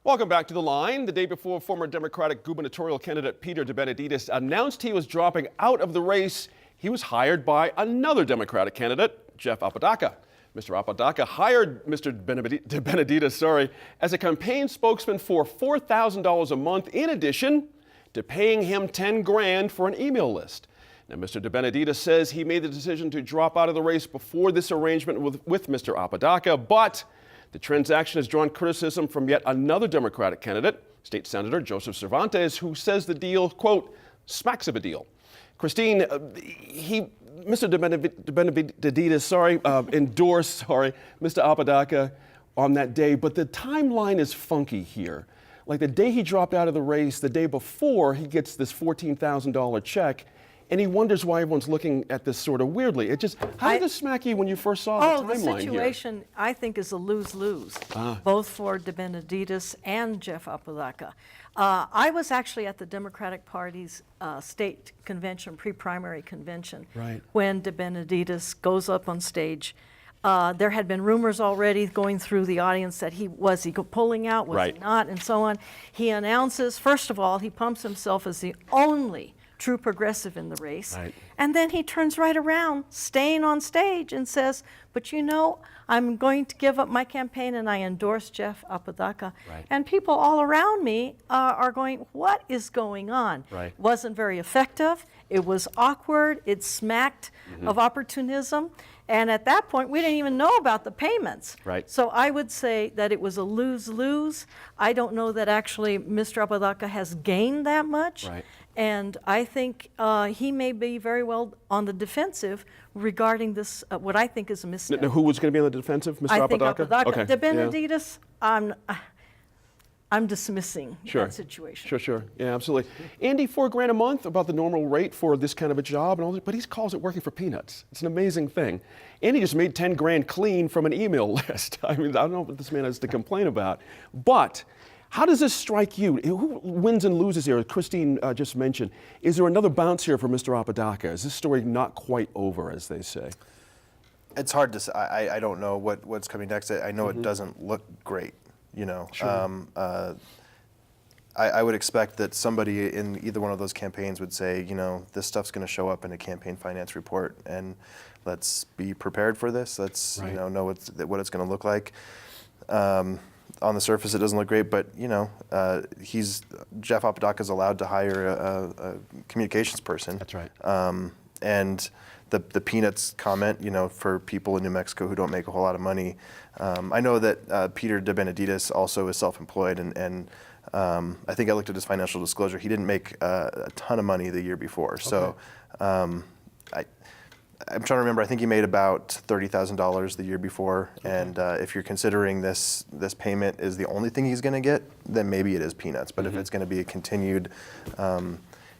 Welcome back to The Line. The day before former Democratic gubernatorial candidate Peter DeBenedictis announced he was dropping out of the race, he was hired by another Democratic candidate, Jeff Apodaca. Mr. Apodaca hired Mr. DeBenedictis, as a campaign spokesman for $4,000 a month in addition to paying him $10 grand for an email list. Now, Mr. DeBenedictis says he made the decision to drop out of the race before this arrangement with Mr. Apodaca, but the transaction has drawn criticism from yet another Democratic candidate, State Senator Joseph Cervantes, who says the deal, quote, smacks of a deal. Christine, Mr. DeBenedictis, endorsed, Mr. Apodaca on that day, but the timeline is funky here. Like the day he dropped out of the race, the day before, he gets this $14,000 check, and he wonders why everyone's looking at this sort of weirdly. How did this smack you when you first saw the timeline here? The situation, I think, is a lose-lose, both for DeBenedictis and Jeff Apodaca. I was actually at the Democratic Party's state convention, pre-primary convention, when DeBenedictis goes up on stage. There had been rumors already going through the audience that was he pulling out, was he not, and so on. He announces, first of all, he pumps himself as the only true progressive in the race. And then he turns right around, staying on stage, and says, but you know, I'm going to give up my campaign and I endorse Jeff Apodaca. And people all around me are going, what is going on? It wasn't very effective. It was awkward. It smacked of opportunism. And at that point, we didn't even know about the payments. So I would say that it was a lose-lose. I don't know that actually Mr. Apodaca has gained that much. And I think he may be very well on the defensive regarding this, what I think is a mistake. Who was going to be on the defensive, Mr. Apodaca? Okay. DeBenedictis, I'm dismissing that situation. Sure. Yeah, absolutely. Andy, $4 grand a month, about the normal rate for this kind of a job, and all that, but he calls it working for peanuts. It's an amazing thing. Andy just made 10 grand clean from an email list. I mean, I don't know what this man has to complain about, but how does this strike you? Who wins and loses here? Christine just mentioned. Is there another bounce here for Mr. Apodaca? Is this story not quite over, as they say? It's hard to say. I don't know what's coming next. I know it doesn't look great. You know, I would expect that somebody in either one of those campaigns would say, you know, this stuff's going to show up in a campaign finance report, and let's be prepared for this. Let's know what it's going to look like. On the surface, it doesn't look great, but you know, Jeff Apodaca is allowed to hire a communications person. That's right. And the peanuts comment, you know, for people in New Mexico who don't make a whole lot of money. I know that Peter DeBenedictis also is self-employed, and I think I looked at his financial disclosure. He didn't make a ton of money the year before. So I'm trying to remember. I think he made about $30,000 the year before. And if you're considering this payment is the only thing he's going to get, then maybe it is peanuts. But if it's going to be a continued,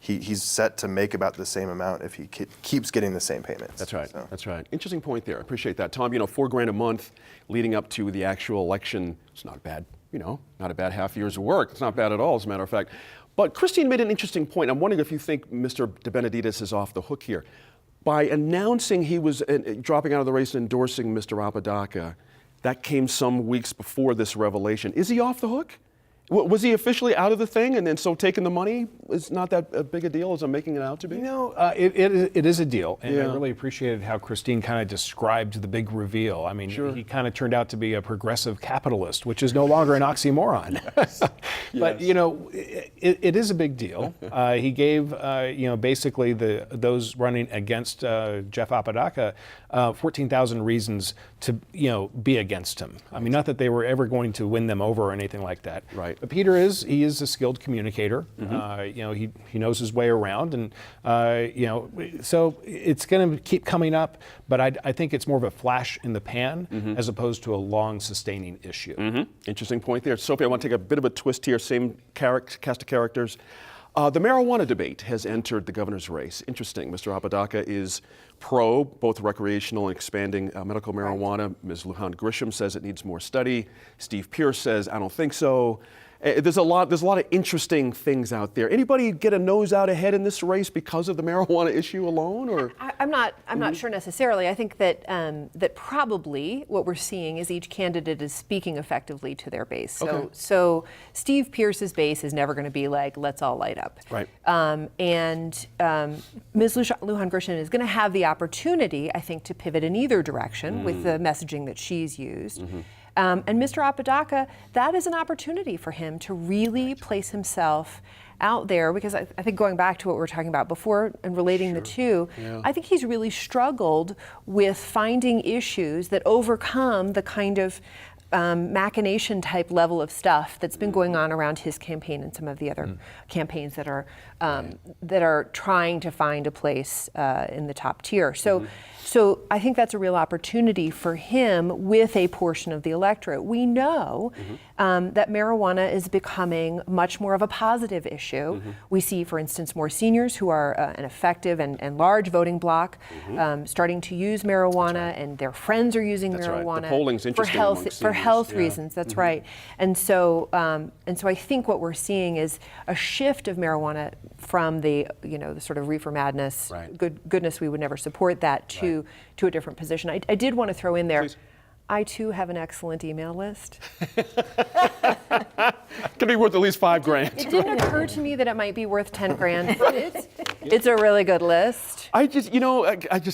he's set to make about the same amount if he keeps getting the same payments. That's right. That's right. Interesting point there. I appreciate that, Tom. You know, $4 grand a month leading up to the actual election. It's not bad. You know, not a bad half year's of work. It's not bad at all, as a matter of fact. But Christine made an interesting point. I'm wondering if you think Mr. DeBenedictis is off the hook here. By announcing he was dropping out of the race and endorsing Mr. Apodaca, that came some weeks before this revelation. Is he off the hook? Was he officially out of the thing, and then so taking the money is not that big a deal as I'm making it out to be? You know, it is a deal, and I really appreciated how Christine kind of described the big reveal. I mean, he kind of turned out to be a progressive capitalist, which is no longer an oxymoron. But you know, it is a big deal. He gave you know, basically those running against Jeff Apodaca 14,000 reasons to be against him. I mean, not that they were ever going to win them over or anything like that. But Peter is a skilled communicator. You know, he knows his way around, and you know, so it's going to keep coming up. But I think it's more of a flash in the pan as opposed to a long sustaining issue. Interesting point there, Sophie. I want to take a bit of a twist here. Same cast of characters. The marijuana debate has entered the governor's race. Interesting. Mr. Apodaca is pro both recreational and expanding medical marijuana. Ms. Lujan Grisham says it needs more study. Steve Pierce says, I don't think so. There's a lot of interesting things out there. Anybody get a nose out ahead in this race because of the marijuana issue alone, or? I'm not sure necessarily. I think that that probably what we're seeing is each candidate is speaking effectively to their base. So Steve Pierce's base is never going to be like, let's all light up. Right. And Ms. Lujan Grisham is going to have the opportunity, I think, to pivot in either direction with the messaging that she's used. And Mr. Apodaca, that is an opportunity for him to really place himself out there, because I think going back to what we were talking about before and relating the two, I think he's really struggled with finding issues that overcome the kind of machination type level of stuff that's been going on around his campaign and some of the other campaigns that are trying to find a place in the top tier. So I think that's a real opportunity for him with a portion of the electorate. We know that marijuana is becoming much more of a positive issue. We see, for instance, more seniors who are an effective and large voting bloc starting to use marijuana, and their friends are using marijuana The polling's interesting for health reasons. That's right. And so I think what we're seeing is a shift of marijuana from the sort of reefer madness, goodness we would never support that, to a different position. I did want to throw in there, I too have an excellent email list. Could be worth at least $5,000. It didn't occur to me that it might be worth $10,000, but it's a really good list. I just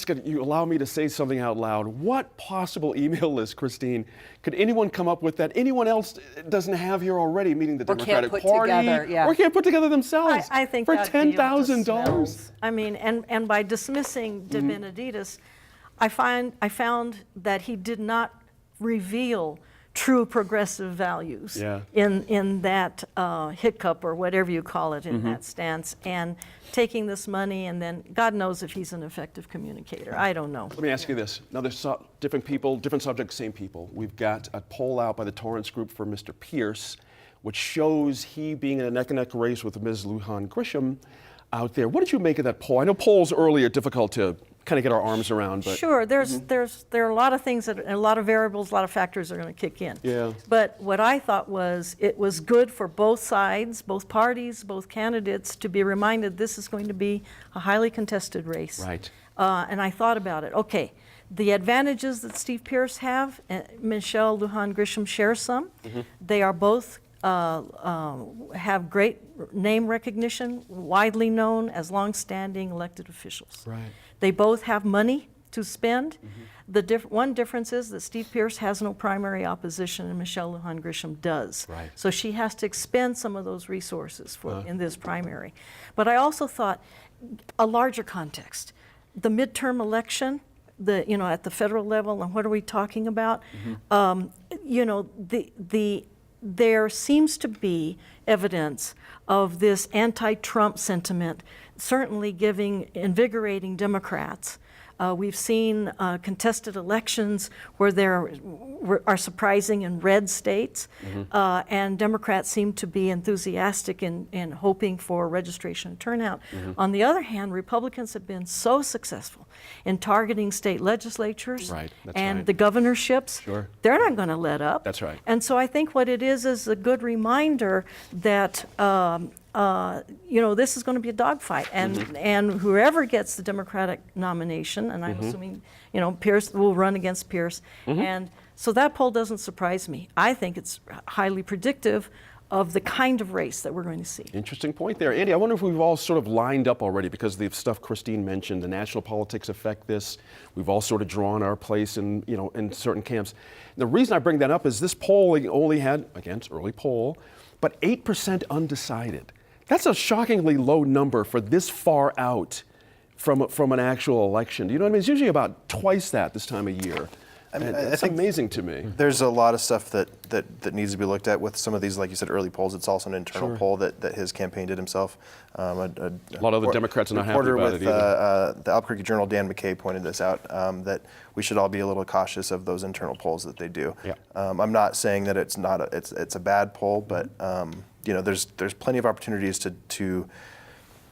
got you allow me to say something out loud. What possible email list, Christine, could anyone come up with that anyone else doesn't have here already, meaning the Democratic put Party, together, or can't put together themselves? I think for that'd be up to $10,000. smells. I mean, and by dismissing De Benedetis, I found that he did not reveal true progressive values in that hiccup, or whatever you call it, in that stance, and taking this money, and then God knows if he's an effective communicator. I don't know. Let me ask you this. Now, there's different people, different subjects, same people. We've got a poll out by the Torrance Group for Mr. Pierce, which shows he being in a neck-and-neck race with Ms. Lujan Grisham out there. What did you make of that poll? I know polls early are difficult to kind of get our arms around, but sure, there are a lot of things a lot of variables, a lot of factors are going to kick in. Yeah. But what I thought was it was good for both sides, both parties, both candidates to be reminded this is going to be a highly contested race. Right. And I thought about it. Okay, the advantages that Steve Pierce have, Michelle Lujan Grisham shares some. They are both have great name recognition, widely known as long-standing elected officials. Right. They both have money to spend. The one difference is that Steve Pierce has no primary opposition and Michelle Lujan Grisham does. Right. So she has to expend some of those resources in this primary. But I also thought a larger context. The midterm election, at the federal level, and what are we talking about? There seems to be evidence of this anti-Trump sentiment, certainly invigorating Democrats. We've seen contested elections where there are surprising in red states, and Democrats seem to be enthusiastic in hoping for registration and turnout. On the other hand, Republicans have been so successful in targeting state legislatures and the governorships. Sure. They're not going to let up. That's right. And so I think what it is a good reminder that this is going to be a dogfight, and whoever gets the Democratic nomination, and I'm assuming, Pierce will run against Pierce, and so that poll doesn't surprise me. I think it's highly predictive of the kind of race that we're going to see. Interesting point there. Andy, I wonder if we've all sort of lined up already, because the stuff Christine mentioned, the national politics affect this. We've all sort of drawn our place in certain camps. The reason I bring that up is this poll only had, again, it's early poll, but 8% undecided. That's a shockingly low number for this far out from an actual election. Do you know what I mean? It's usually about twice that this time of year. I mean, it's amazing to me. There's a lot of stuff that needs to be looked at with some of these, like you said, early polls. It's also an internal poll that his campaign did himself. A lot of the Democrats are not happy about it either. The Albuquerque Journal, Dan McKay, pointed this out, that we should all be a little cautious of those internal polls that they do. Yeah. I'm not saying that it's it's a bad poll, but there's plenty of opportunities to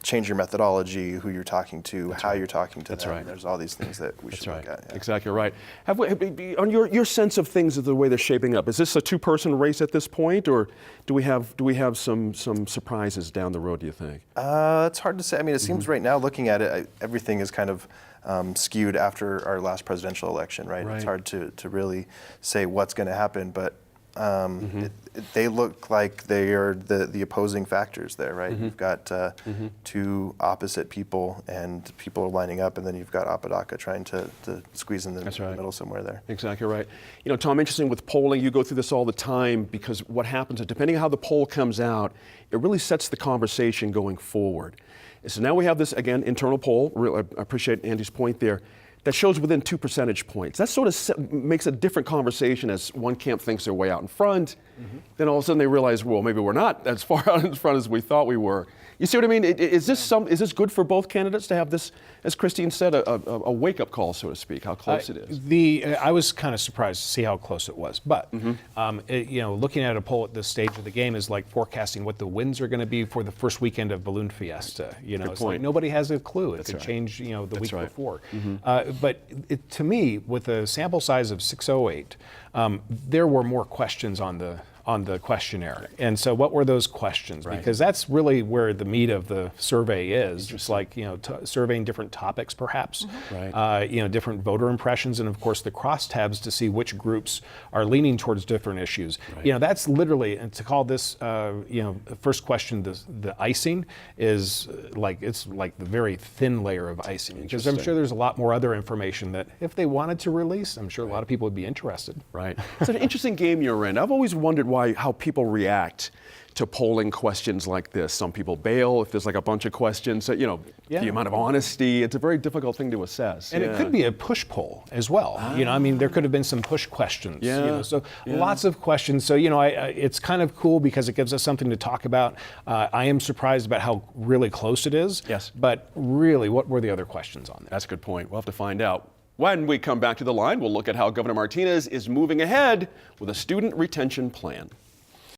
change your methodology, who you're talking to, how you're talking to them. right. There's all these things that we should look at. Yeah. Exactly right. On your sense of things of the way they're shaping up, is this a two-person race at this point, or do we have some surprises down the road, do you think? It's hard to say. I mean, it seems right now, looking at it, everything is kind of skewed after our last presidential election, right? It's hard to really say what's going to happen, but they look like they are the opposing factors there, right? You've got two opposite people, and people are lining up, and then you've got Apodaca trying to squeeze in the middle somewhere there. Exactly right. You know, Tom, interesting with polling, you go through this all the time, because what happens is, depending on how the poll comes out, it really sets the conversation going forward. So now we have this, again, internal poll. I appreciate Andy's point there. That shows within 2 percentage points. That sort of makes a different conversation as one camp thinks they're way out in front. Then all of a sudden they realize, well, maybe we're not as far out in front as we thought we were. You see what I mean? Is this good for both candidates to have this, as Christine said, a wake-up call, so to speak, how close it is? I was kind of surprised to see how close it was, but looking at a poll at this stage of the game is like forecasting what the winds are going to be for the first weekend of Balloon Fiesta. It's like nobody has a clue. It could change, the week before. But to me, with a sample size of 608, there were more questions on the questionnaire. And so what were those questions? Because that's really where the meat of the survey is. Just like, surveying different topics perhaps, different voter impressions, and of course the crosstabs to see which groups are leaning towards different issues. That's literally, and to call this, first question, the icing is it's like the very thin layer of icing. Because I'm sure there's a lot more other information that if they wanted to release, I'm sure a lot of people would be interested. Right. It's an interesting game you're in. I've always wondered how people react to polling questions like this. Some people bail if there's like a bunch of questions. The amount of honesty, it's a very difficult thing to assess. And it could be a push poll as well. There could have been some push questions. Lots of questions. So, it's kind of cool because it gives us something to talk about. I am surprised about how really close it is. Yes. But really, what were the other questions on there? That's a good point. We'll have to find out. When we come back to the line, we'll look at how Governor Martinez is moving ahead with a student retention plan.